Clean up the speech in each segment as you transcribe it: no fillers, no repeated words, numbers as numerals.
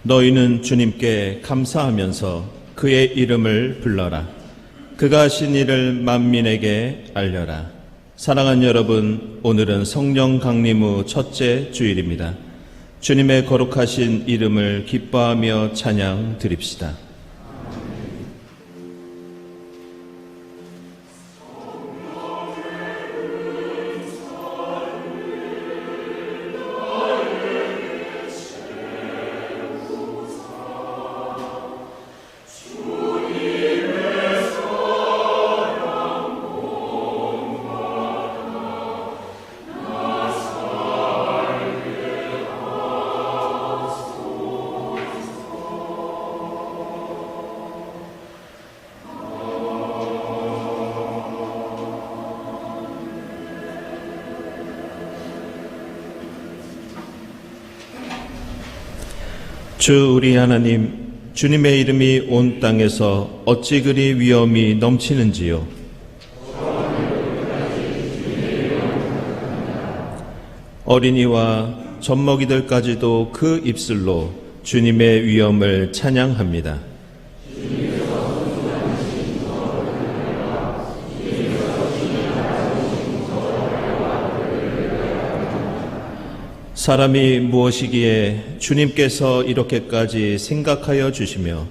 너희는 주님께 감사하면서 그의 이름을 불러라. 그가 하신 일을 만민에게 알려라. 사랑하는 여러분, 오늘은 성령 강림 후 첫째 주일입니다. 주님의 거룩하신 이름을 기뻐하며 찬양 드립시다. 주 우리 하나님, 주님의 이름이 온 땅에서 어찌 그리 위엄이 넘치는지요. 어린이와 젖먹이들까지도 그 입술로 주님의 위엄을 찬양합니다. 사람이 무엇이기에 주님께서 이렇게까지 생각하여 주시며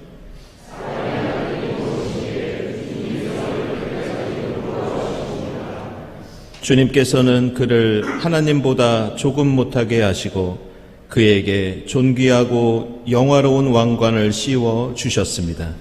주님께서는 그를 하나님보다 조금 못하게 하시고 그에게 존귀하고 영화로운 왕관을 씌워 주셨습니다.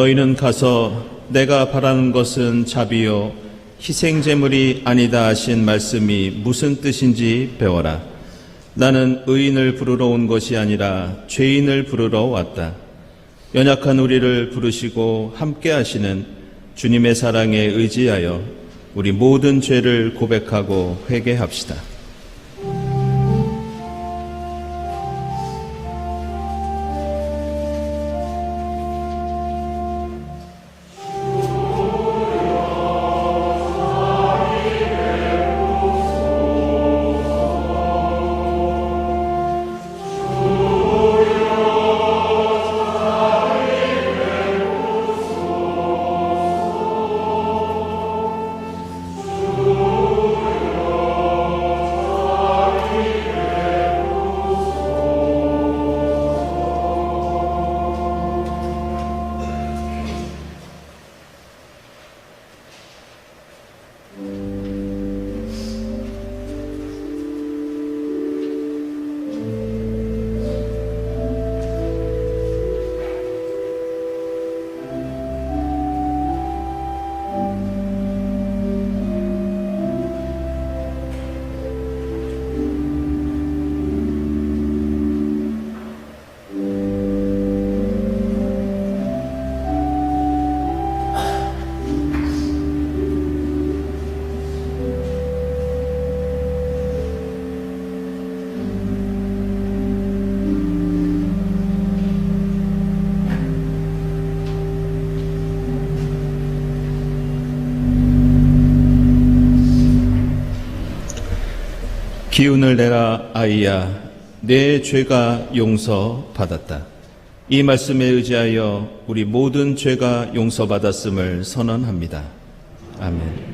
너희는 가서 내가 바라는 것은 자비요 희생제물이 아니다 하신 말씀이 무슨 뜻인지 배워라. 나는 의인을 부르러 온 것이 아니라 죄인을 부르러 왔다. 연약한 우리를 부르시고 함께 하시는 주님의 사랑에 의지하여 우리 모든 죄를 고백하고 회개합시다. 기운을 내라 아이야, 내 죄가 용서받았다. 이 말씀에 의지하여 우리 모든 죄가 용서받았음을 선언합니다. 아멘.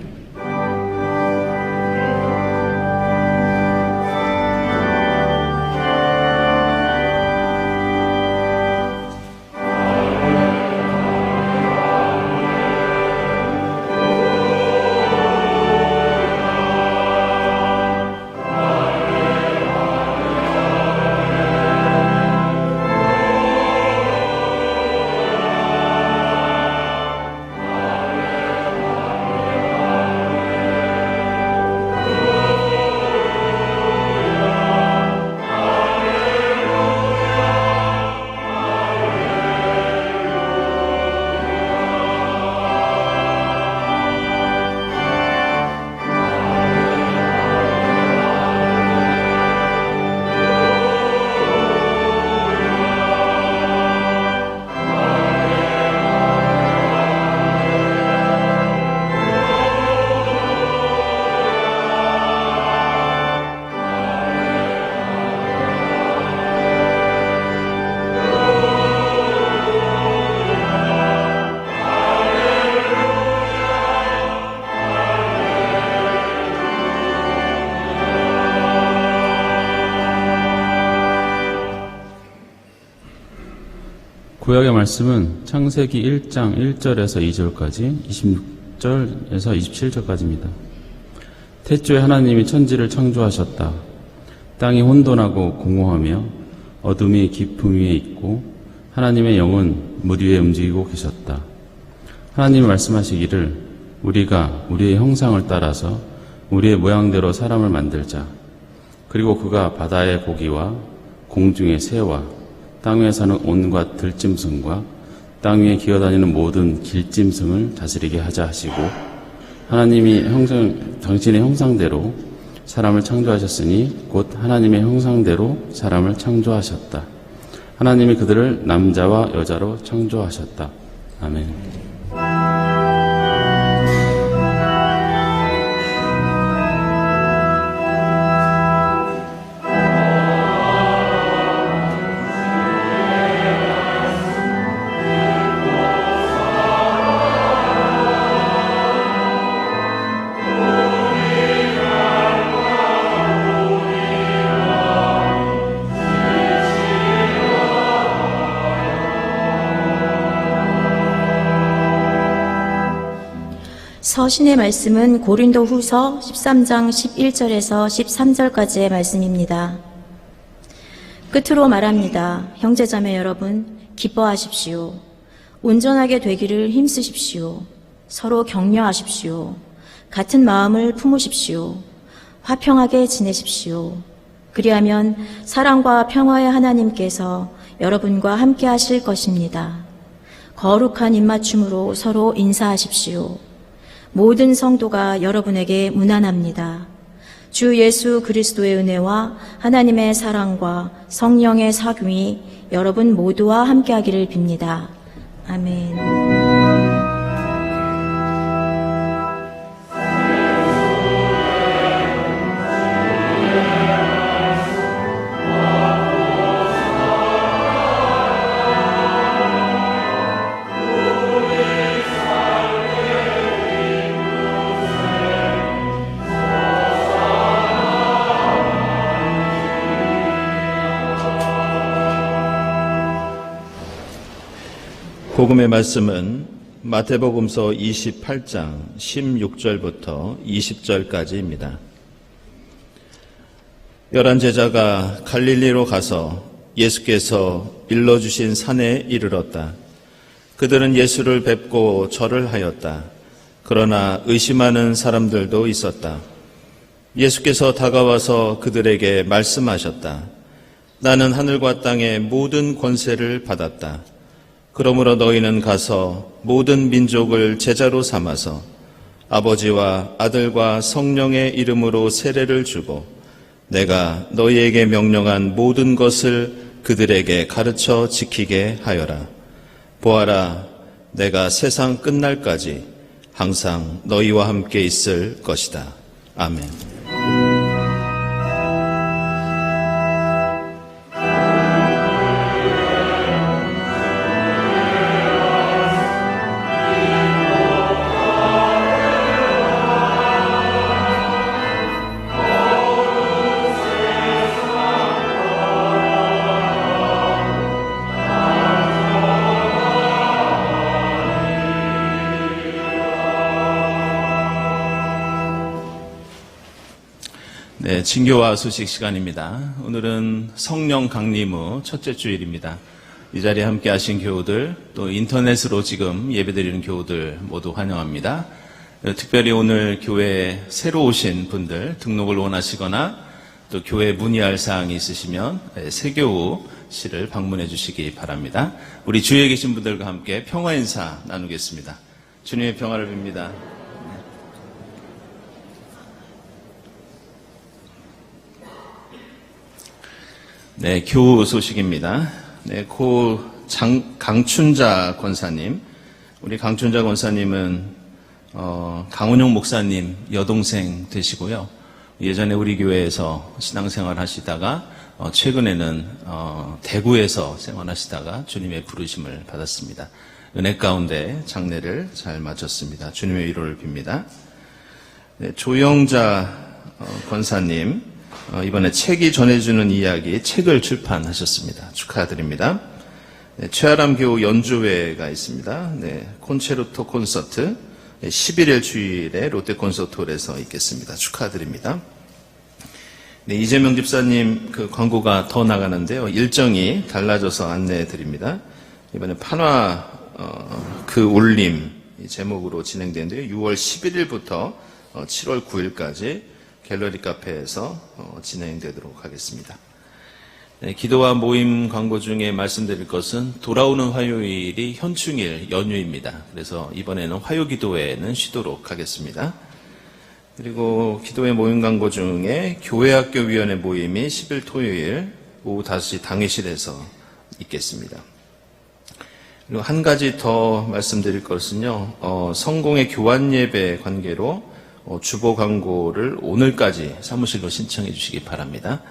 구약의 말씀은 창세기 1장 1절에서 2절까지, 26절에서 27절까지입니다. 태초에 하나님이 천지를 창조하셨다. 땅이 혼돈하고 공허하며 어둠이 깊음 위에 있고 하나님의 영은 물 위에 움직이고 계셨다. 하나님이 말씀하시기를 우리가 우리의 형상을 따라서 우리의 모양대로 사람을 만들자. 그리고 그가 바다의 고기와 공중의 새와 땅 위에 사는 온갖 들짐승과 땅 위에 기어다니는 모든 길짐승을 다스리게 하자 하시고, 하나님이 당신의 형상대로 사람을 창조하셨으니 곧 하나님의 형상대로 사람을 창조하셨다. 하나님이 그들을 남자와 여자로 창조하셨다. 아멘. 서신의 말씀은 고린도 후서 13장 11절에서 13절까지의 말씀입니다. 끝으로 말합니다. 형제자매 여러분, 기뻐하십시오. 온전하게 되기를 힘쓰십시오. 서로 격려하십시오. 같은 마음을 품으십시오. 화평하게 지내십시오. 그리하면 사랑과 평화의 하나님께서 여러분과 함께 하실 것입니다. 거룩한 입맞춤으로 서로 인사하십시오. 모든 성도가 여러분에게 문안합니다. 주 예수 그리스도의 은혜와 하나님의 사랑과 성령의 사귐이 여러분 모두와 함께하기를 빕니다. 아멘. 복음의 말씀은 마태복음서 28장 16절부터 20절까지입니다. 11 제자가 갈릴리로 가서 예수께서 일러주신 산에 이르렀다. 그들은 예수를 뵙고 절을 하였다. 그러나 의심하는 사람들도 있었다. 예수께서 다가와서 그들에게 말씀하셨다. 나는 하늘과 땅의 모든 권세를 받았다. 그러므로 너희는 가서 모든 민족을 제자로 삼아서 아버지와 아들과 성령의 이름으로 세례를 주고 내가 너희에게 명령한 모든 것을 그들에게 가르쳐 지키게 하여라. 보아라, 내가 세상 끝날까지 항상 너희와 함께 있을 것이다. 아멘. 네, 진교와 소식 시간입니다. 오늘은 성령 강림 후 첫째 주일입니다. 이 자리에 함께 하신 교우들, 또 인터넷으로 지금 예배드리는 교우들 모두 환영합니다. 특별히 오늘 교회에 새로 오신 분들, 등록을 원하시거나 또 교회에 문의할 사항이 있으시면 세교우실을 방문해 주시기 바랍니다. 우리 주위에 계신 분들과 함께 평화 인사 나누겠습니다. 주님의 평화를 빕니다. 네, 교우 소식입니다. 네, 강춘자 권사님. 우리 강춘자 권사님은, 강원용 목사님 여동생 되시고요. 예전에 우리 교회에서 신앙생활 하시다가, 최근에는, 대구에서 생활하시다가 주님의 부르심을 받았습니다. 은혜 가운데 장례를 잘 마쳤습니다. 주님의 위로를 빕니다. 네, 조영자 권사님. 이번에 책이 전해주는 이야기 책을 출판하셨습니다. 축하드립니다. 네, 최아람 교우 연주회가 있습니다. 네, 콘체르토 콘서트 11일 주일에 롯데 콘서트홀에서 있겠습니다. 축하드립니다. 네, 이재명 집사님 그 광고가 더 나가는데요. 일정이 달라져서 안내해드립니다. 이번에 판화 그 울림 제목으로 진행되는데요. 6월 11일부터 7월 9일까지 갤러리 카페에서 진행되도록 하겠습니다. 네, 기도와 모임 광고 중에 말씀드릴 것은 돌아오는 화요일이 현충일 연휴입니다. 그래서 이번에는 화요기도회는 쉬도록 하겠습니다. 그리고 기도회 모임 광고 중에 교회학교위원회 모임이 10일 토요일 오후 5시 당회실에서 있겠습니다. 그리고 한 가지 더 말씀드릴 것은요. 성공의 교환예배 관계로 주보 광고를 오늘까지 사무실로 신청해 주시기 바랍니다.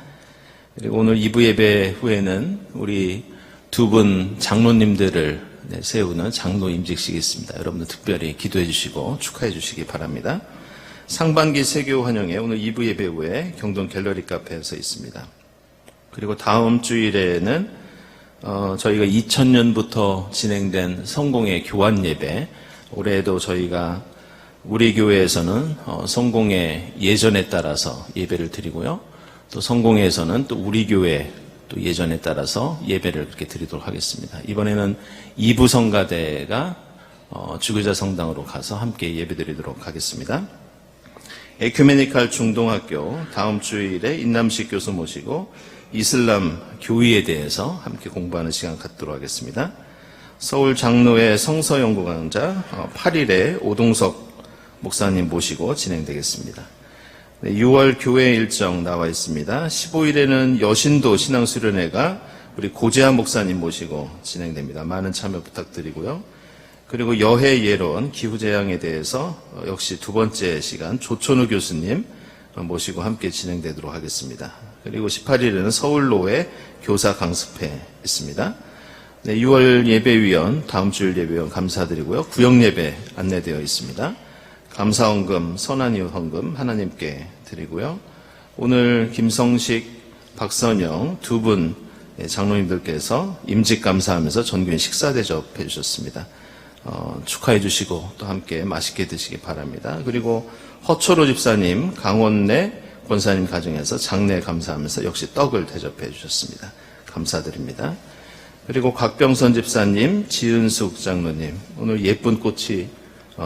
그리고 오늘 2부 예배 후에는 우리 두 분 장로님들을 세우는 장로 임직식이 있습니다. 여러분들 특별히 기도해 주시고 축하해 주시기 바랍니다. 상반기 세교 환영회 오늘 2부 예배 후에 경동 갤러리 카페에서 있습니다. 그리고 다음 주일에는 저희가 2000년부터 진행된 성공의 교환 예배, 올해도 저희가 우리 교회에서는 성공의 예전에 따라서 예배를 드리고요. 또 성공회에서는 또 우리 교회 또 예전에 따라서 예배를 그렇게 드리도록 하겠습니다. 이번에는 2부 성가대가 주교자 성당으로 가서 함께 예배 드리도록 하겠습니다. 에큐메니칼 중동학교 다음 주일에 인남식 교수 모시고 이슬람 교의에 대해서 함께 공부하는 시간 갖도록 하겠습니다. 서울 장로회 성서연구 강좌 8일에 오동석 목사님 모시고 진행되겠습니다. 네, 6월 교회 일정 나와 있습니다. 15일에는 여신도 신앙수련회가 우리 고재한 목사님 모시고 진행됩니다. 많은 참여 부탁드리고요. 그리고 여해 예론 기후재앙에 대해서 역시 두 번째 시간 조천우 교수님 모시고 함께 진행되도록 하겠습니다. 그리고 18일에는 서울로회 교사 강습회 있습니다. 네, 6월 예배위원 다음 주일 예배위원 감사드리고요. 구역예배 안내되어 있습니다. 감사헌금, 선한이웃 헌금 하나님께 드리고요. 오늘 김성식, 박선영 두 분 장로님들께서 임직 감사하면서 전교인 식사 대접해 주셨습니다. 축하해 주시고 또 함께 맛있게 드시기 바랍니다. 그리고 허초로 집사님, 강원내 권사님 가정에서 장례 감사하면서 역시 떡을 대접해 주셨습니다. 감사드립니다. 그리고 곽병선 집사님, 지은숙 장로님, 오늘 예쁜 꽃이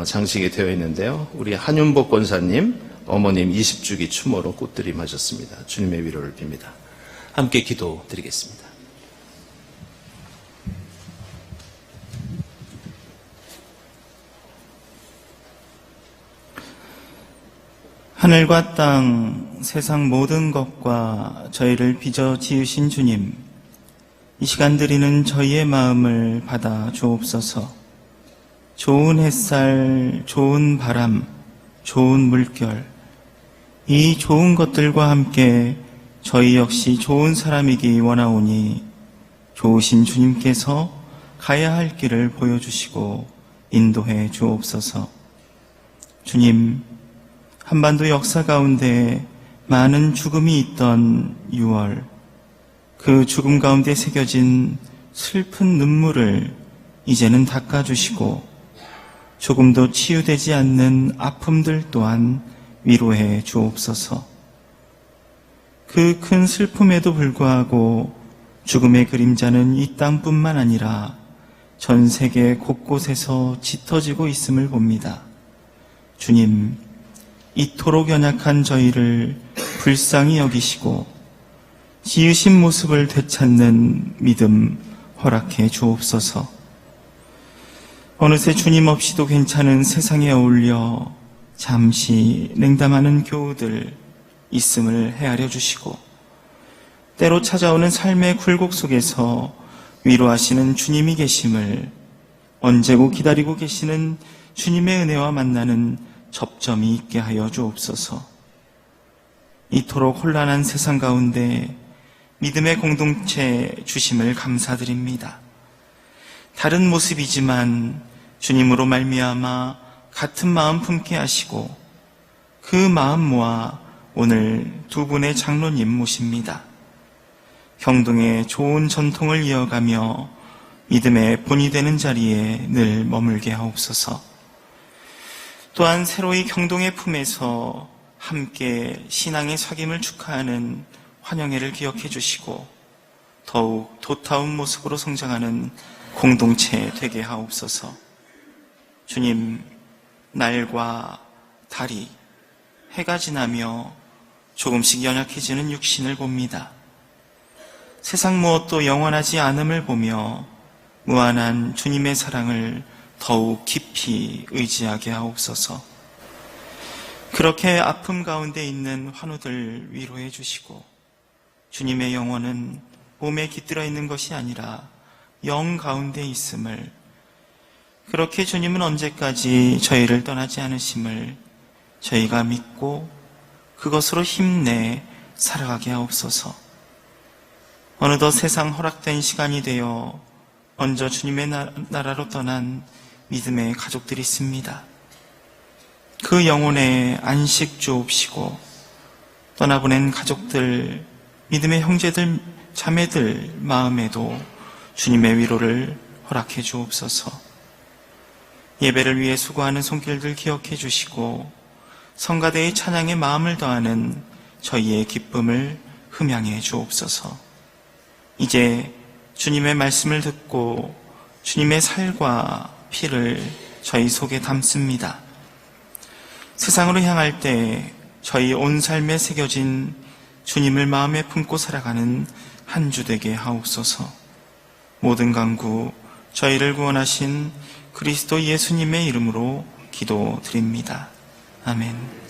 장식이 되어 있는데요. 우리 한윤복 권사님, 어머님 20주기 추모로 꽃들임 하셨습니다. 주님의 위로를 빕니다. 함께 기도 드리겠습니다. 하늘과 땅, 세상 모든 것과 저희를 빚어 지으신 주님, 이 시간 드리는 저희의 마음을 받아 주옵소서. 좋은 햇살, 좋은 바람, 좋은 물결, 이 좋은 것들과 함께 저희 역시 좋은 사람이기 원하오니 좋으신 주님께서 가야 할 길을 보여주시고 인도해 주옵소서. 주님, 한반도 역사 가운데 많은 죽음이 있던 6월, 그 죽음 가운데 새겨진 슬픈 눈물을 이제는 닦아주시고 조금도 치유되지 않는 아픔들 또한 위로해 주옵소서. 그 큰 슬픔에도 불구하고 죽음의 그림자는 이 땅뿐만 아니라 전 세계 곳곳에서 짙어지고 있음을 봅니다. 주님, 이토록 연약한 저희를 불쌍히 여기시고 지으신 모습을 되찾는 믿음 허락해 주옵소서. 어느새 주님 없이도 괜찮은 세상에 어울려 잠시 냉담하는 교우들 있음을 헤아려 주시고, 때로 찾아오는 삶의 굴곡 속에서 위로하시는 주님이 계심을, 언제고 기다리고 계시는 주님의 은혜와 만나는 접점이 있게 하여 주옵소서. 이토록 혼란한 세상 가운데 믿음의 공동체 주심을 감사드립니다. 다른 모습이지만 주님으로 말미암아 같은 마음 품게 하시고, 그 마음 모아 오늘 두 분의 장로님 모십니다. 경동의 좋은 전통을 이어가며 믿음의 본이 되는 자리에 늘 머물게 하옵소서. 또한 새로이 경동의 품에서 함께 신앙의 사귐을 축하하는 환영회를 기억해 주시고, 더욱 도타운 모습으로 성장하는 공동체 되게 하옵소서. 주님, 날과 달이, 해가 지나며 조금씩 연약해지는 육신을 봅니다. 세상 무엇도 영원하지 않음을 보며 무한한 주님의 사랑을 더욱 깊이 의지하게 하옵소서. 그렇게 아픔 가운데 있는 환우들 위로해 주시고, 주님의 영혼은 몸에 깃들어 있는 것이 아니라 영 가운데 있음을, 그렇게 주님은 언제까지 저희를 떠나지 않으심을 저희가 믿고 그것으로 힘내 살아가게 하옵소서. 어느덧 세상 허락된 시간이 되어 먼저 주님의 나라로 떠난 믿음의 가족들이 있습니다. 그 영혼에 안식 주옵시고, 떠나보낸 가족들, 믿음의 형제들, 자매들 마음에도 주님의 위로를 허락해 주옵소서. 예배를 위해 수고하는 손길들 기억해 주시고, 성가대의 찬양에 마음을 더하는 저희의 기쁨을 흠양해 주옵소서. 이제 주님의 말씀을 듣고 주님의 살과 피를 저희 속에 담습니다. 세상으로 향할 때 저희 온 삶에 새겨진 주님을 마음에 품고 살아가는 한 주 되게 하옵소서. 모든 간구 저희를 구원하신 그리스도 예수님의 이름으로 기도드립니다. 아멘.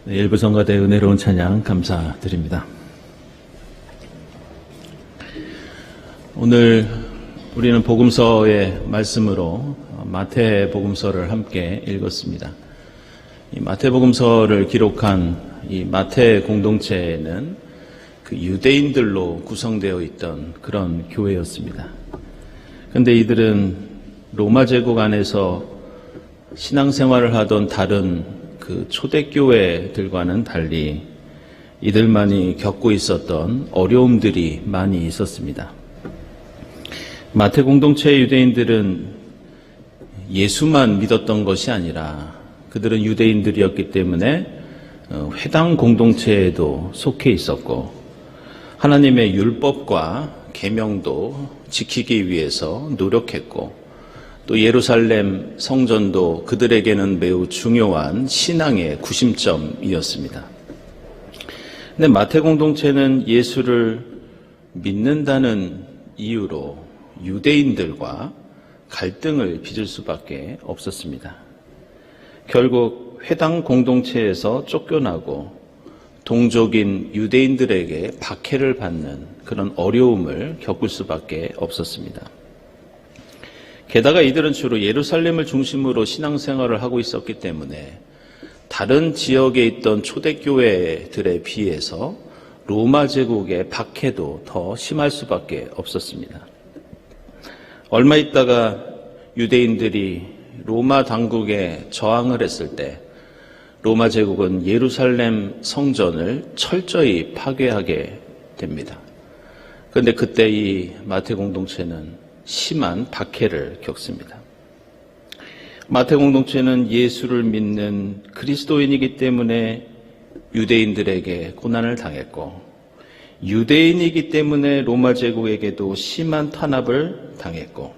일부 성가대 은혜로운 찬양 감사드립니다. 오늘 우리는 복음서의 말씀으로 마태복음서를 함께 읽었습니다. 이 마태복음서를 기록한 이 마태 공동체는 그 유대인들로 구성되어 있던 그런 교회였습니다. 그런데 이들은 로마 제국 안에서 신앙생활을 하던 다른 그 초대교회들과는 달리 이들만이 겪고 있었던 어려움들이 많이 있었습니다. 마태 공동체의 유대인들은 예수만 믿었던 것이 아니라 그들은 유대인들이었기 때문에 회당 공동체에도 속해 있었고 하나님의 율법과 계명도 지키기 위해서 노력했고 또 예루살렘 성전도 그들에게는 매우 중요한 신앙의 구심점이었습니다. 근데 마태 공동체는 예수를 믿는다는 이유로 유대인들과 갈등을 빚을 수밖에 없었습니다. 결국 회당 공동체에서 쫓겨나고 동족인 유대인들에게 박해를 받는 그런 어려움을 겪을 수밖에 없었습니다. 게다가 이들은 주로 예루살렘을 중심으로 신앙생활을 하고 있었기 때문에 다른 지역에 있던 초대교회들에 비해서 로마 제국의 박해도 더 심할 수밖에 없었습니다. 얼마 있다가 유대인들이 로마 당국에 저항을 했을 때 로마 제국은 예루살렘 성전을 철저히 파괴하게 됩니다. 그런데 그때 이 마태 공동체는 심한 박해를 겪습니다. 마태 공동체는 예수를 믿는 그리스도인이기 때문에 유대인들에게 고난을 당했고 유대인이기 때문에 로마 제국에게도 심한 탄압을 당했고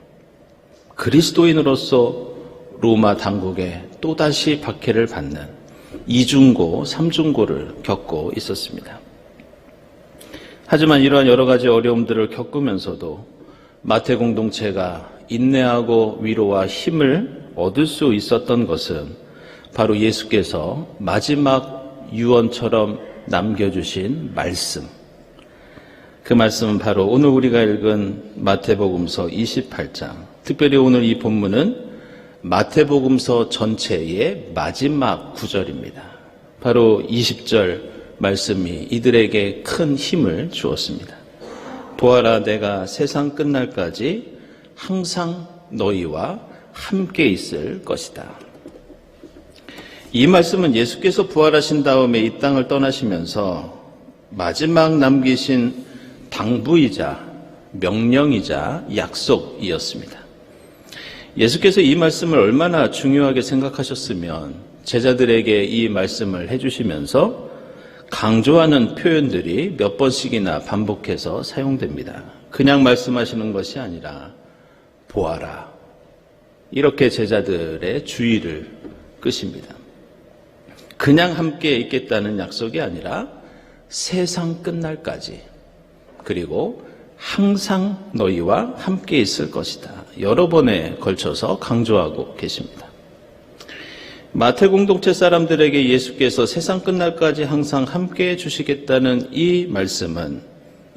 그리스도인으로서 로마 당국에 또다시 박해를 받는 이중고, 삼중고를 겪고 있었습니다. 하지만 이러한 여러 가지 어려움들을 겪으면서도 마태 공동체가 인내하고 위로와 힘을 얻을 수 있었던 것은 바로 예수께서 마지막 유언처럼 남겨주신 말씀. 그 말씀은 바로 오늘 우리가 읽은 마태복음서 28장. 특별히 오늘 이 본문은 마태복음서 전체의 마지막 구절입니다. 바로 20절 말씀이 이들에게 큰 힘을 주었습니다. 보아라, 내가 세상 끝날까지 항상 너희와 함께 있을 것이다. 이 말씀은 예수께서 부활하신 다음에 이 땅을 떠나시면서 마지막 남기신 당부이자 명령이자 약속이었습니다. 예수께서 이 말씀을 얼마나 중요하게 생각하셨으면 제자들에게 이 말씀을 해주시면서 강조하는 표현들이 몇 번씩이나 반복해서 사용됩니다. 그냥 말씀하시는 것이 아니라 보아라. 이렇게 제자들의 주의를 끄십니다. 그냥 함께 있겠다는 약속이 아니라 세상 끝날까지 그리고 항상 너희와 함께 있을 것이다. 여러 번에 걸쳐서 강조하고 계십니다. 마태 공동체 사람들에게 예수께서 세상 끝날까지 항상 함께해 주시겠다는 이 말씀은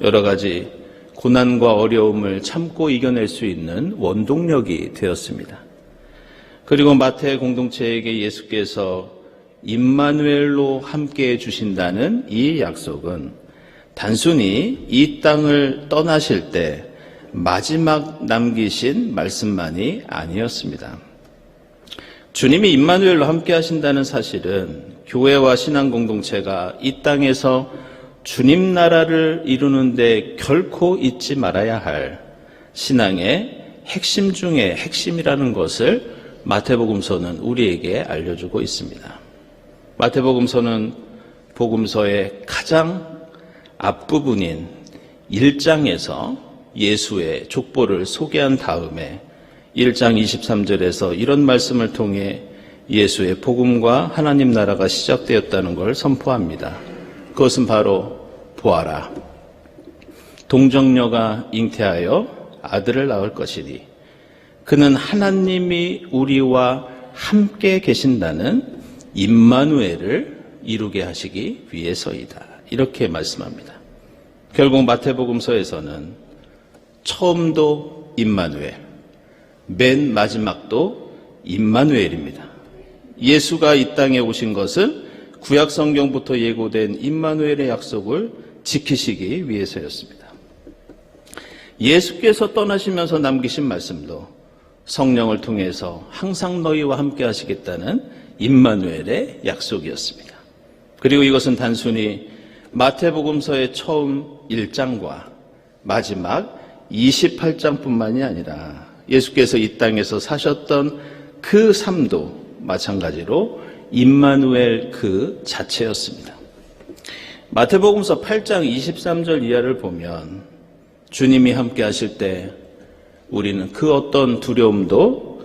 여러 가지 고난과 어려움을 참고 이겨낼 수 있는 원동력이 되었습니다. 그리고 마태 공동체에게 예수께서 임마누엘로 함께해 주신다는 이 약속은 단순히 이 땅을 떠나실 때 마지막 남기신 말씀만이 아니었습니다. 주님이 임마누엘로 함께 하신다는 사실은 교회와 신앙 공동체가 이 땅에서 주님 나라를 이루는데 결코 잊지 말아야 할 신앙의 핵심 중의 핵심이라는 것을 마태복음서는 우리에게 알려주고 있습니다. 마태복음서는 복음서의 가장 앞부분인 1장에서 예수의 족보를 소개한 다음에 1장 23절에서 이런 말씀을 통해 예수의 복음과 하나님 나라가 시작되었다는 걸 선포합니다. 그것은 바로 보아라. 동정녀가 잉태하여 아들을 낳을 것이니 그는 하나님이 우리와 함께 계신다는 임마누엘을 이루게 하시기 위해서이다. 이렇게 말씀합니다. 결국 마태복음서에서는 처음도 임마누엘, 맨 마지막도 임마누엘입니다. 예수가 이 땅에 오신 것은 구약 성경부터 예고된 임마누엘의 약속을 지키시기 위해서였습니다. 예수께서 떠나시면서 남기신 말씀도 성령을 통해서 항상 너희와 함께 하시겠다는 임마누엘의 약속이었습니다. 그리고 이것은 단순히 마태복음서의 처음 1장과 마지막 28장뿐만이 아니라 예수께서 이 땅에서 사셨던 그 삶도 마찬가지로 임마누엘 그 자체였습니다. 마태복음서 8장 23절 이하를 보면 주님이 함께 하실 때 우리는 그 어떤 두려움도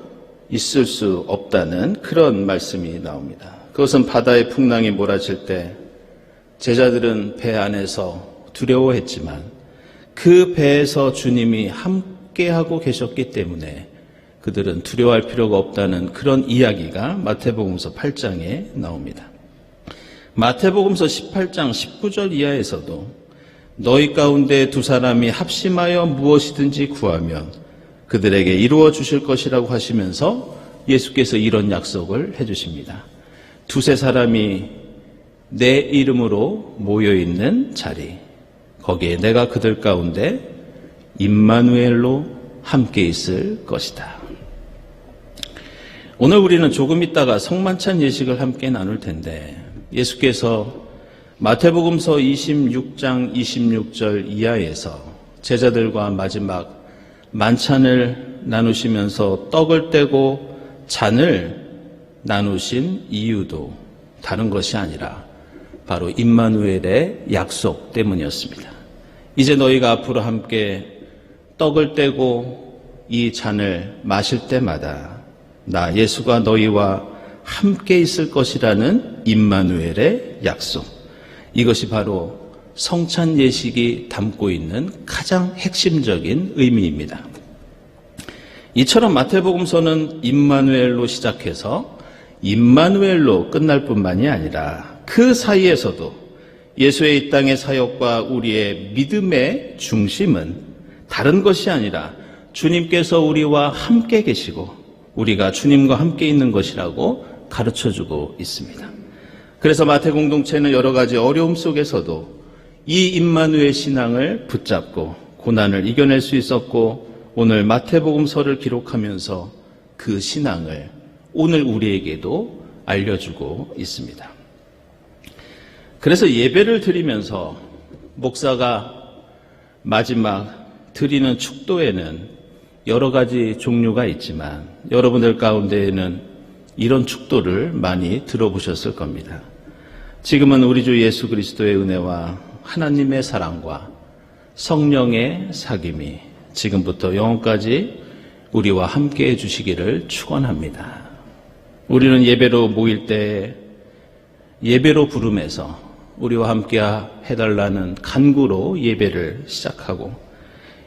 있을 수 없다는 그런 말씀이 나옵니다. 그것은 바다의 풍랑이 몰아칠 때 제자들은 배 안에서 두려워했지만 그 배에서 주님이 함께하고 계셨기 때문에 그들은 두려워할 필요가 없다는 그런 이야기가 마태복음서 8장에 나옵니다. 마태복음서 18장 19절 이하에서도 너희 가운데 두 사람이 합심하여 무엇이든지 구하면 그들에게 이루어 주실 것이라고 하시면서 예수께서 이런 약속을 해주십니다. 두세 사람이 내 이름으로 모여있는 자리, 거기에 내가 그들 가운데 임마누엘로 함께 있을 것이다. 오늘 우리는 조금 있다가 성만찬 예식을 함께 나눌 텐데 예수께서 마태복음서 26장 26절 이하에서 제자들과 마지막 만찬을 나누시면서 떡을 떼고 잔을 나누신 이유도 다른 것이 아니라 바로 임마누엘의 약속 때문이었습니다. 이제 너희가 앞으로 함께 떡을 떼고 이 잔을 마실 때마다 나 예수가 너희와 함께 있을 것이라는 임마누엘의 약속. 이것이 바로 성찬 예식이 담고 있는 가장 핵심적인 의미입니다. 이처럼 마태복음서는 임마누엘로 시작해서 임마누엘로 끝날 뿐만이 아니라 그 사이에서도 예수의 이 땅의 사역과 우리의 믿음의 중심은 다른 것이 아니라 주님께서 우리와 함께 계시고 우리가 주님과 함께 있는 것이라고 가르쳐주고 있습니다. 그래서 마태 공동체는 여러 가지 어려움 속에서도 이 임마누엘 신앙을 붙잡고 고난을 이겨낼 수 있었고 오늘 마태복음서를 기록하면서 그 신앙을 오늘 우리에게도 알려주고 있습니다. 그래서 예배를 드리면서 목사가 마지막 드리는 축도에는 여러 가지 종류가 있지만 여러분들 가운데에는 이런 축도를 많이 들어보셨을 겁니다. 지금은 우리 주 예수 그리스도의 은혜와 하나님의 사랑과 성령의 사귐이 지금부터 영원까지 우리와 함께 해주시기를 축원합니다. 우리는 예배로 모일 때 예배로 부름해서 우리와 함께 해달라는 간구로 예배를 시작하고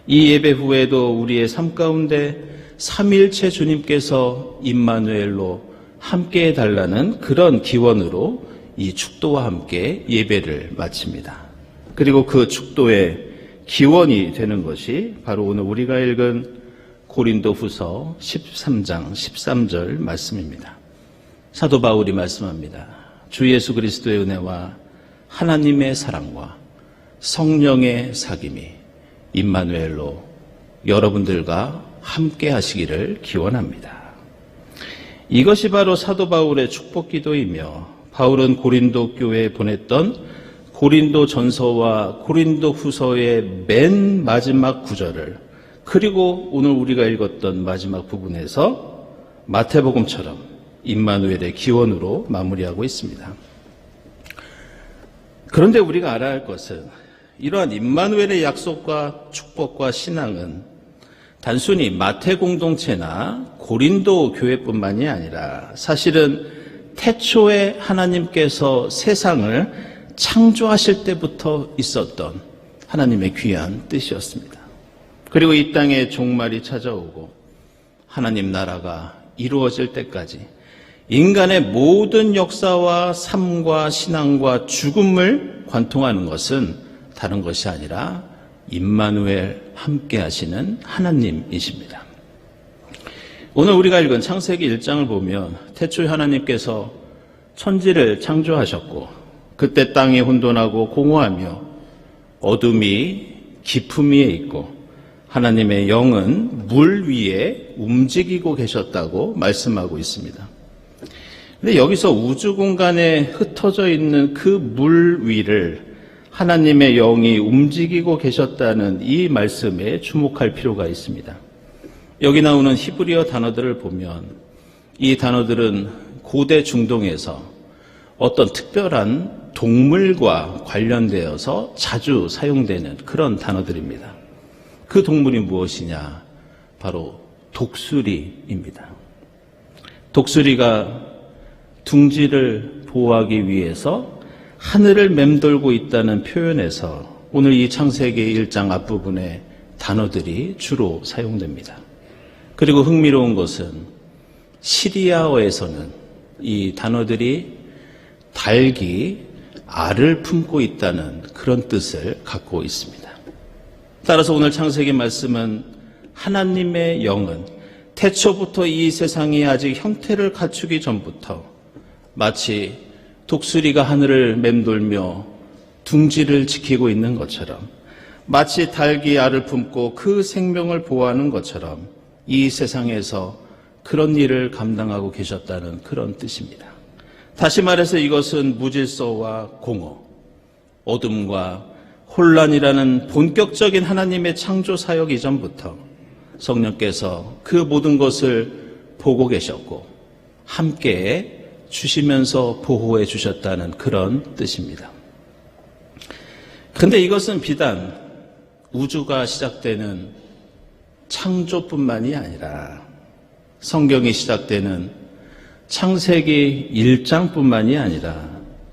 이 예배 후에도 우리의 삶 가운데 삼위일체 주님께서 임마누엘로 함께 해달라는 그런 기원으로 이 축도와 함께 예배를 마칩니다. 그리고 그 축도의 기원이 되는 것이 바로 오늘 우리가 읽은 고린도후서 13장 13절 말씀입니다. 사도 바울이 말씀합니다. 주 예수 그리스도의 은혜와 하나님의 사랑과 성령의 사귐이 임마누엘로 여러분들과 함께 하시기를 기원합니다. 이것이 바로 사도 바울의 축복 기도이며 바울은 고린도 교회에 보냈던 고린도 전서와 고린도 후서의 맨 마지막 구절을 그리고 오늘 우리가 읽었던 마지막 부분에서 마태복음처럼 임마누엘의 기원으로 마무리하고 있습니다. 그런데 우리가 알아야 할 것은 이러한 임마누엘의 약속과 축복과 신앙은 단순히 마태 공동체나 고린도 교회뿐만이 아니라 사실은 태초에 하나님께서 세상을 창조하실 때부터 있었던 하나님의 귀한 뜻이었습니다. 그리고 이 땅에 종말이 찾아오고 하나님 나라가 이루어질 때까지 인간의 모든 역사와 삶과 신앙과 죽음을 관통하는 것은 다른 것이 아니라 임마누엘 함께 하시는 하나님이십니다. 오늘 우리가 읽은 창세기 1장을 보면 태초에 하나님께서 천지를 창조하셨고 그때 땅이 혼돈하고 공허하며 어둠이 깊음 위에 있고 하나님의 영은 물 위에 움직이고 계셨다고 말씀하고 있습니다. 근데 여기서 우주 공간에 흩어져 있는 그 물 위를 하나님의 영이 움직이고 계셨다는 이 말씀에 주목할 필요가 있습니다. 여기 나오는 히브리어 단어들을 보면 이 단어들은 고대 중동에서 어떤 특별한 동물과 관련되어서 자주 사용되는 그런 단어들입니다. 그 동물이 무엇이냐? 바로 독수리입니다. 독수리가 둥지를 보호하기 위해서 하늘을 맴돌고 있다는 표현에서 오늘 이 창세기 1장 앞부분에 단어들이 주로 사용됩니다. 그리고 흥미로운 것은 시리아어에서는 이 단어들이 닭이 알을 품고 있다는 그런 뜻을 갖고 있습니다. 따라서 오늘 창세기 말씀은 하나님의 영은 태초부터 이 세상이 아직 형태를 갖추기 전부터 마치 독수리가 하늘을 맴돌며 둥지를 지키고 있는 것처럼 마치 닭이 알을 품고 그 생명을 보호하는 것처럼 이 세상에서 그런 일을 감당하고 계셨다는 그런 뜻입니다. 다시 말해서 이것은 무질서와 공허, 어둠과 혼란이라는 본격적인 하나님의 창조 사역 이전부터 성령께서 그 모든 것을 보고 계셨고 함께 주시면서 보호해 주셨다는 그런 뜻입니다. 그런데 이것은 비단 우주가 시작되는 창조뿐만이 아니라 성경이 시작되는 창세기 1장뿐만이 아니라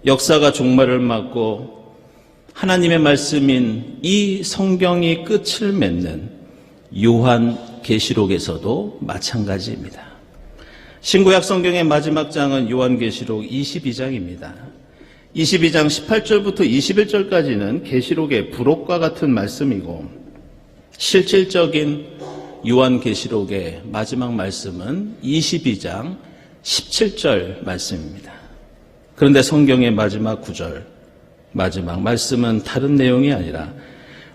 역사가 종말을 맞고 하나님의 말씀인 이 성경이 끝을 맺는 요한계시록에서도 마찬가지입니다. 신구약 성경의 마지막 장은 요한계시록 22장입니다. 22장 18절부터 21절까지는 계시록의 부록과 같은 말씀이고 실질적인 요한계시록의 마지막 말씀은 22장 17절 말씀입니다. 그런데 성경의 마지막 구절, 마지막 말씀은 다른 내용이 아니라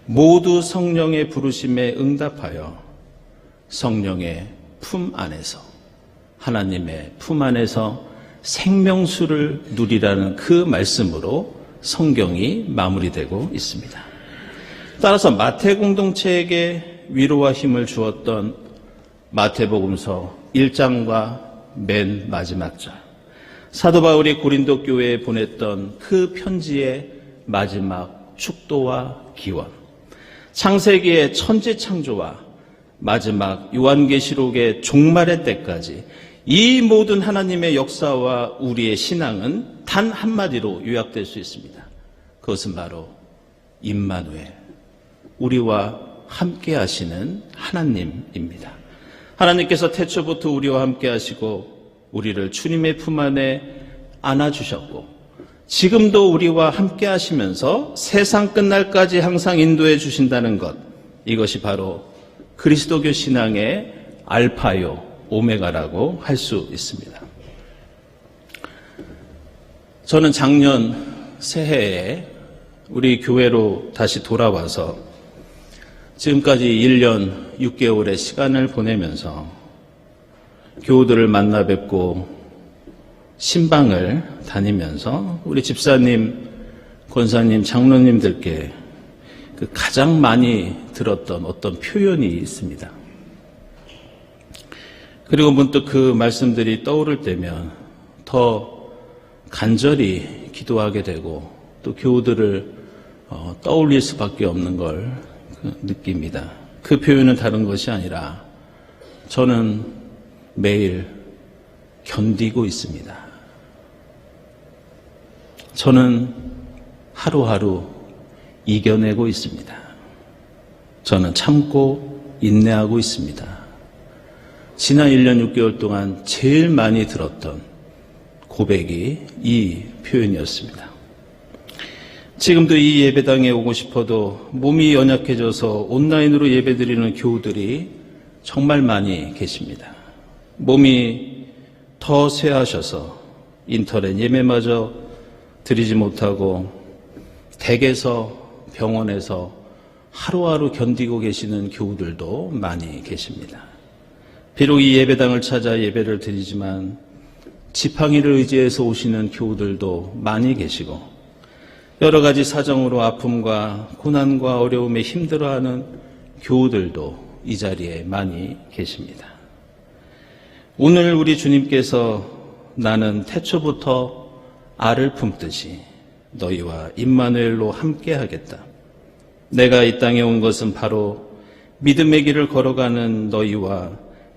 모두 성령의 부르심에 응답하여 성령의 품 안에서 하나님의 품 안에서 생명수를 누리라는 그 말씀으로 성경이 마무리되고 있습니다. 따라서 마태 공동체에게 위로와 힘을 주었던 마태복음서 1장과 맨 마지막 절, 사도 바울이 고린도 교회에 보냈던 그 편지의 마지막 축도와 기원, 창세기의 천지 창조와 마지막 요한계시록의 종말의 때까지 이 모든 하나님의 역사와 우리의 신앙은 단 한마디로 요약될 수 있습니다. 그것은 바로 임마누엘, 우리와 함께 하시는 하나님입니다. 하나님께서 태초부터 우리와 함께 하시고 우리를 주님의 품 안에 안아주셨고 지금도 우리와 함께 하시면서 세상 끝날까지 항상 인도해 주신다는 것, 이것이 바로 그리스도교 신앙의 알파요 오메가라고 할 수 있습니다. 저는 작년 새해에 우리 교회로 다시 돌아와서 지금까지 1년 6개월의 시간을 보내면서 교우들을 만나 뵙고 신방을 다니면서 우리 집사님, 권사님, 장로님들께 그 가장 많이 들었던 어떤 표현이 있습니다. 그리고 문득 그 말씀들이 떠오를 때면 더 간절히 기도하게 되고 또 교우들을 떠올릴 수밖에 없는 걸 느낍니다. 그 표현은 다른 것이 아니라 저는 매일 견디고 있습니다. 저는 하루하루 이겨내고 있습니다. 저는 참고 인내하고 있습니다. 지난 1년 6개월 동안 제일 많이 들었던 고백이 이 표현이었습니다. 지금도 이 예배당에 오고 싶어도 몸이 연약해져서 온라인으로 예배드리는 교우들이 정말 많이 계십니다. 몸이 더 쇠하셔서 인터넷 예배마저 드리지 못하고 댁에서 병원에서 하루하루 견디고 계시는 교우들도 많이 계십니다. 비록 이 예배당을 찾아 예배를 드리지만 지팡이를 의지해서 오시는 교우들도 많이 계시고 여러 가지 사정으로 아픔과 고난과 어려움에 힘들어하는 교우들도 이 자리에 많이 계십니다. 오늘 우리 주님께서 나는 태초부터 알을 품듯이 너희와 임마누엘로 함께하겠다. 내가 이 땅에 온 것은 바로 믿음의 길을 걸어가는 너희와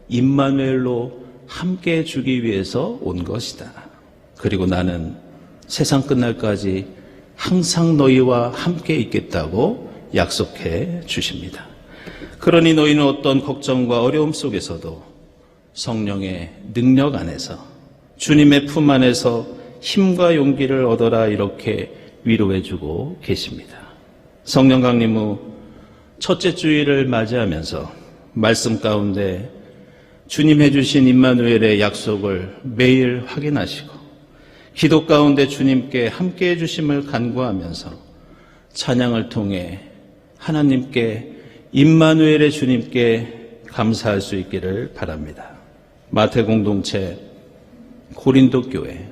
임마누엘로 함께 해주기 위해서 온 것이다. 그리고 나는 세상 끝날까지 항상 너희와 함께 있겠다고 약속해 주십니다. 그러니 너희는 어떤 걱정과 어려움 속에서도 성령의 능력 안에서 주님의 품 안에서 힘과 용기를 얻어라 이렇게 위로해 주고 계십니다. 성령 강림 후 첫째 주일을 맞이하면서 말씀 가운데 주님 해주신 임마누엘의 약속을 매일 확인하시고 기도 가운데 주님께 함께 해주심을 간구하면서 찬양을 통해 하나님께 임마누엘의 주님께 감사할 수 있기를 바랍니다. 마태 공동체, 고린도 교회,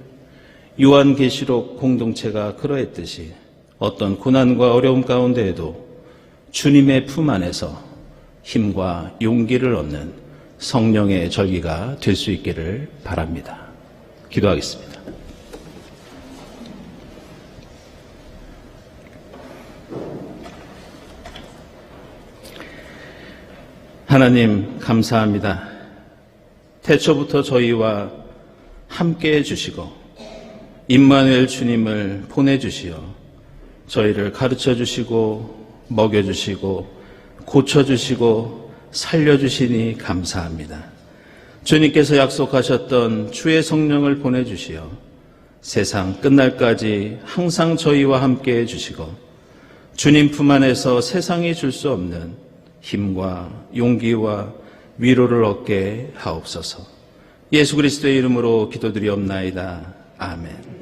요한계시록 공동체가 그러했듯이 어떤 고난과 어려움 가운데에도 주님의 품 안에서 힘과 용기를 얻는 성령의 절기가 될 수 있기를 바랍니다. 기도하겠습니다. 하나님 감사합니다. 태초부터 저희와 함께 해주시고 임마누엘 주님을 보내주시어 저희를 가르쳐주시고 먹여주시고 고쳐주시고 살려주시니 감사합니다. 주님께서 약속하셨던 주의 성령을 보내주시어 세상 끝날까지 항상 저희와 함께 해주시고 주님 품 안에서 세상이 줄 수 없는 힘과 용기와 위로를 얻게 하옵소서. 예수 그리스도의 이름으로 기도드리옵나이다. 아멘.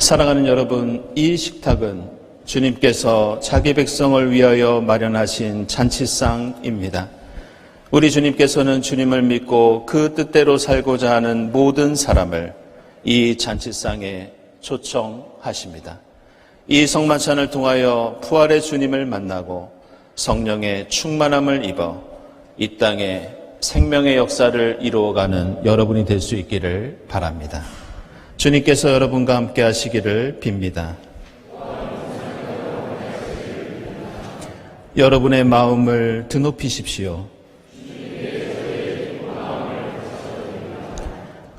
사랑하는 여러분, 이 식탁은 주님께서 자기 백성을 위하여 마련하신 잔치상입니다. 우리 주님께서는 주님을 믿고 그 뜻대로 살고자 하는 모든 사람을 이 잔치상에 초청하십니다. 이 성만찬을 통하여 부활의 주님을 만나고 성령의 충만함을 입어 이 땅에 생명의 역사를 이루어가는 여러분이 될 수 있기를 바랍니다. 주님께서 여러분과 함께 하시기를 빕니다. 여러분의 마음을 드높이십시오.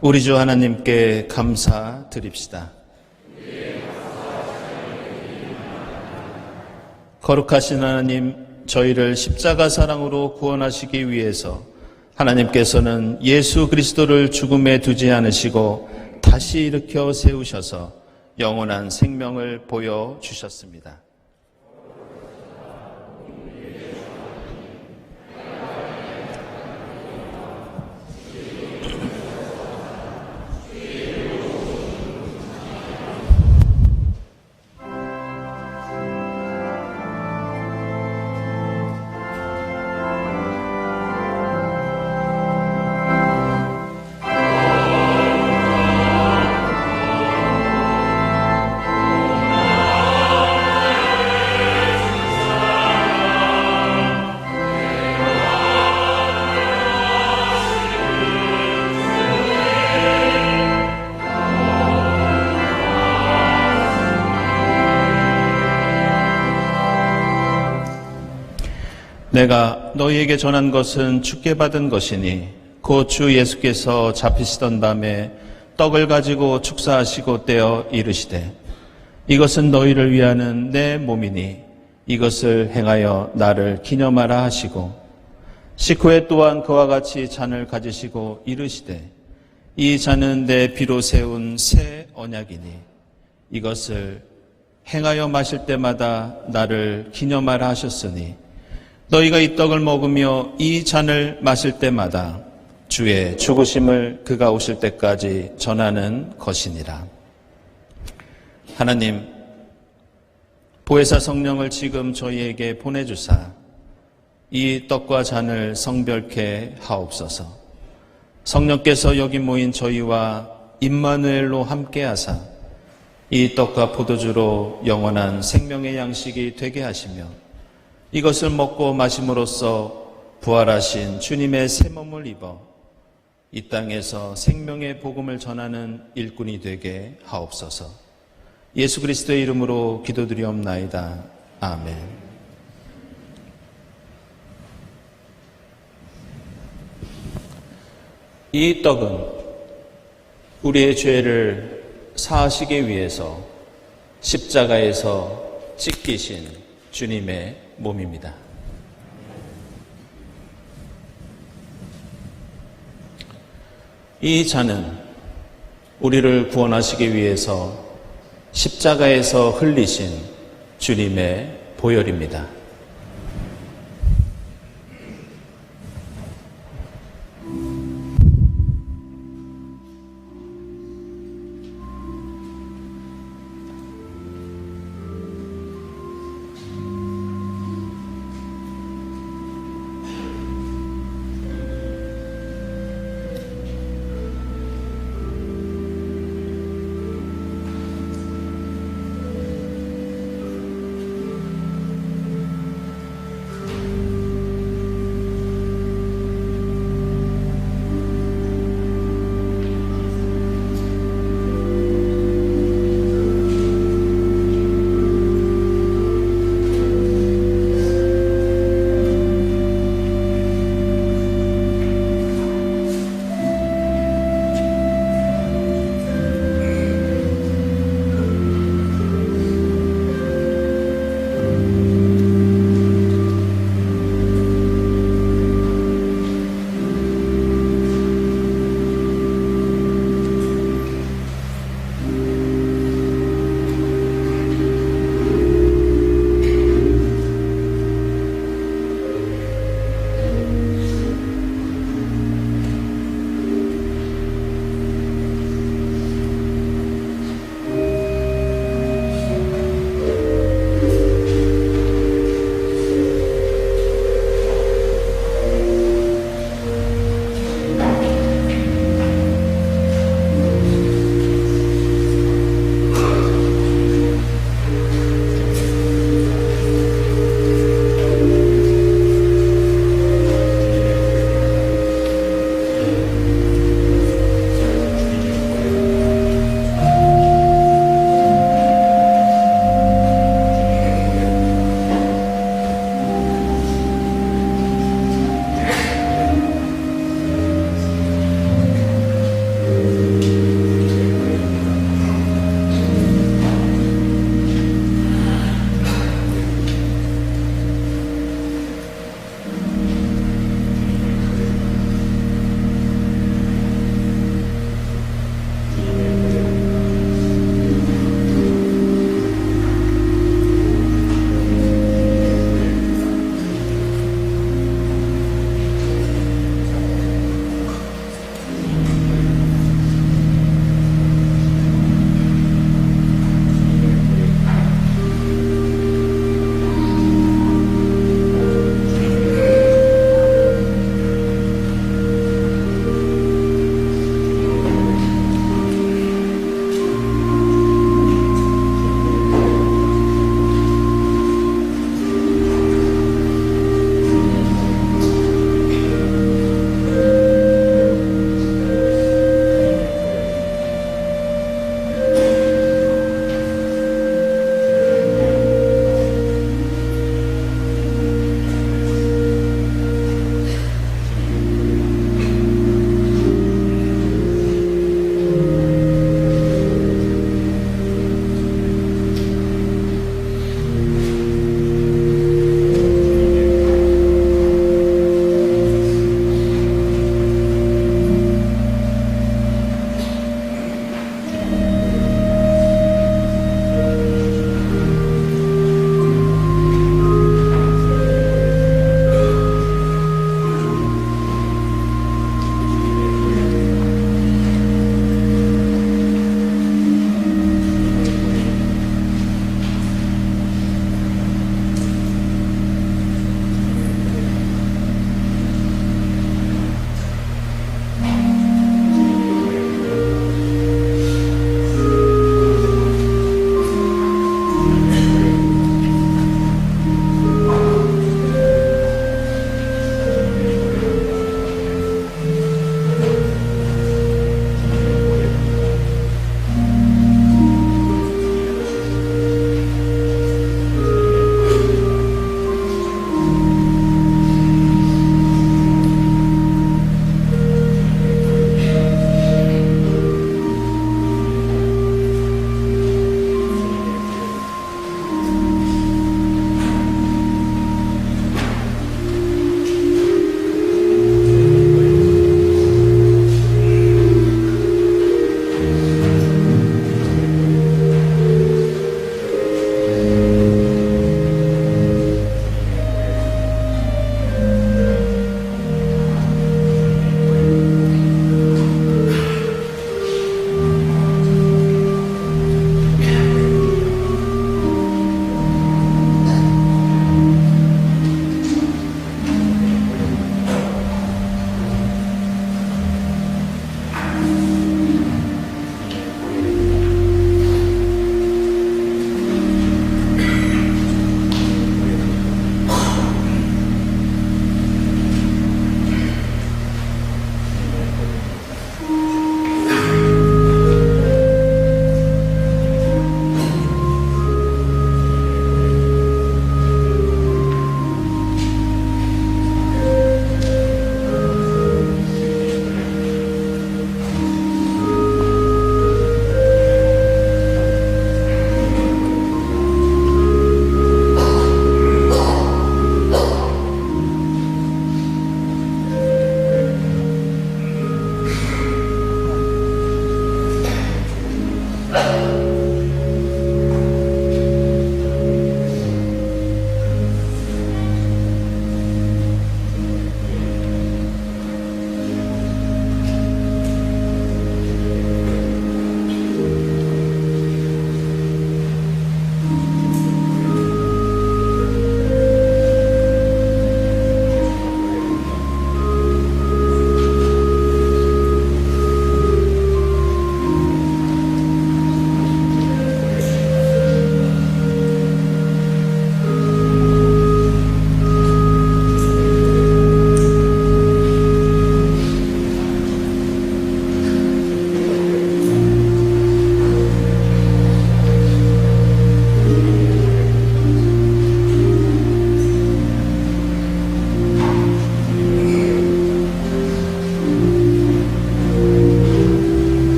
우리 주 하나님께 감사드립시다. 거룩하신 하나님, 저희를 십자가 사랑으로 구원하시기 위해서 하나님께서는 예수 그리스도를 죽음에 두지 않으시고 다시 일으켜 세우셔서 영원한 생명을 보여주셨습니다. 내가 너희에게 전한 것은 주께 받은 것이니 곧 주 예수께서 잡히시던 밤에 떡을 가지고 축사하시고 떼어 이르시되 이것은 너희를 위하는 내 몸이니 이것을 행하여 나를 기념하라 하시고 식후에 또한 그와 같이 잔을 가지시고 이르시되 이 잔은 내 피로 세운 새 언약이니 이것을 행하여 마실 때마다 나를 기념하라 하셨으니 너희가 이 떡을 먹으며 이 잔을 마실 때마다 주의 죽으심을 그가 오실 때까지 전하는 것이니라. 하나님, 보혜사 성령을 지금 저희에게 보내주사 이 떡과 잔을 성별케 하옵소서. 성령께서 여기 모인 저희와 임마누엘로 함께하사 이 떡과 포도주로 영원한 생명의 양식이 되게 하시며 이것을 먹고 마심으로써 부활하신 주님의 새 몸을 입어 이 땅에서 생명의 복음을 전하는 일꾼이 되게 하옵소서. 예수 그리스도의 이름으로 기도드리옵나이다. 아멘. 이 떡은 우리의 죄를 사하시기 위해서 십자가에서 찢기신 주님의 몸입니다. 이 잔은 우리를 구원하시기 위해서 십자가에서 흘리신 주님의 보혈입니다.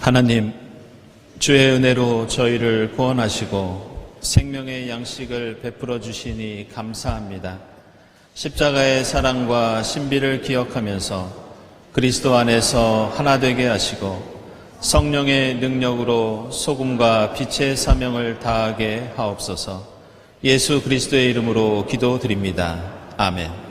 하나님, 주의 은혜로 저희를 구원하시고 생명의 양식을 베풀어 주시니 감사합니다. 십자가의 사랑과 신비를 기억하면서 그리스도 안에서 하나 되게 하시고 성령의 능력으로 소금과 빛의 사명을 다하게 하옵소서. 예수 그리스도의 이름으로 기도드립니다. 아멘.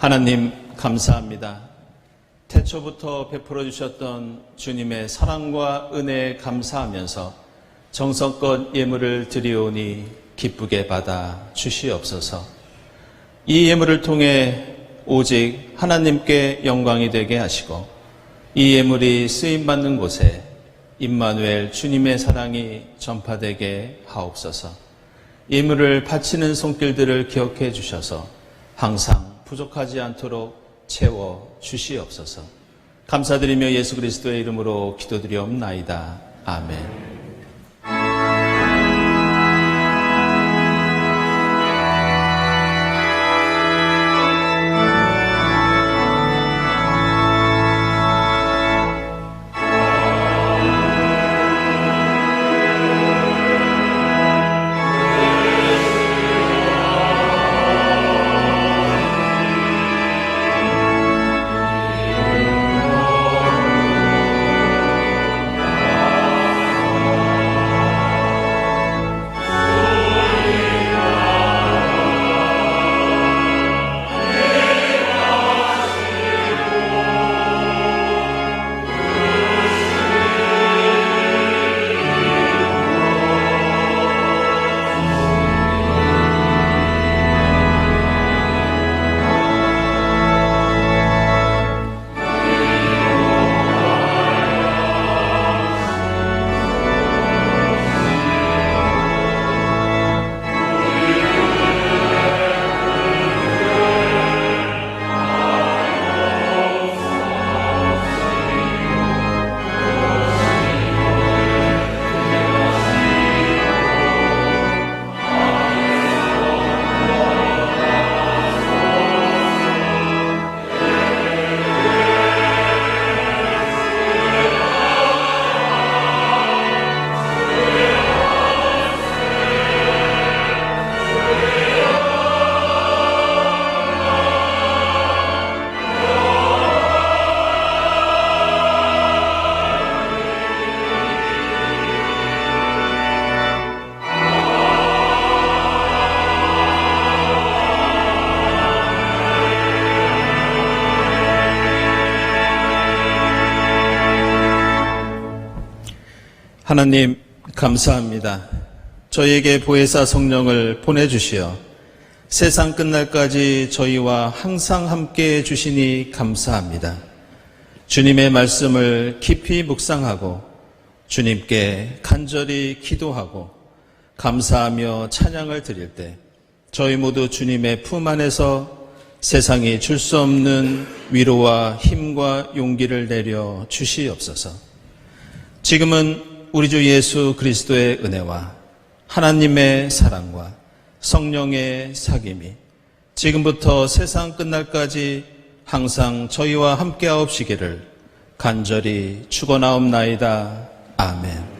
하나님 감사합니다. 태초부터 베풀어 주셨던 주님의 사랑과 은혜에 감사하면서 정성껏 예물을 드리오니 기쁘게 받아 주시옵소서. 이 예물을 통해 오직 하나님께 영광이 되게 하시고 이 예물이 쓰임받는 곳에 임마누엘 주님의 사랑이 전파되게 하옵소서. 예물을 바치는 손길들을 기억해 주셔서 항상 부족하지 않도록 채워 주시옵소서. 감사드리며 예수 그리스도의 이름으로 기도드리옵나이다. 아멘. 하나님 감사합니다. 저희에게 보혜사 성령을 보내주시어 세상 끝날까지 저희와 항상 함께해 주시니 감사합니다. 주님의 말씀을 깊이 묵상하고 주님께 간절히 기도하고 감사하며 찬양을 드릴 때 저희 모두 주님의 품 안에서 세상이 줄 수 없는 위로와 힘과 용기를 내려 주시옵소서. 지금은 우리 주 예수 그리스도의 은혜와 하나님의 사랑과 성령의 사귐이 지금부터 세상 끝날까지 항상 저희와 함께하옵시기를 간절히 축원하옵나이다. 아멘.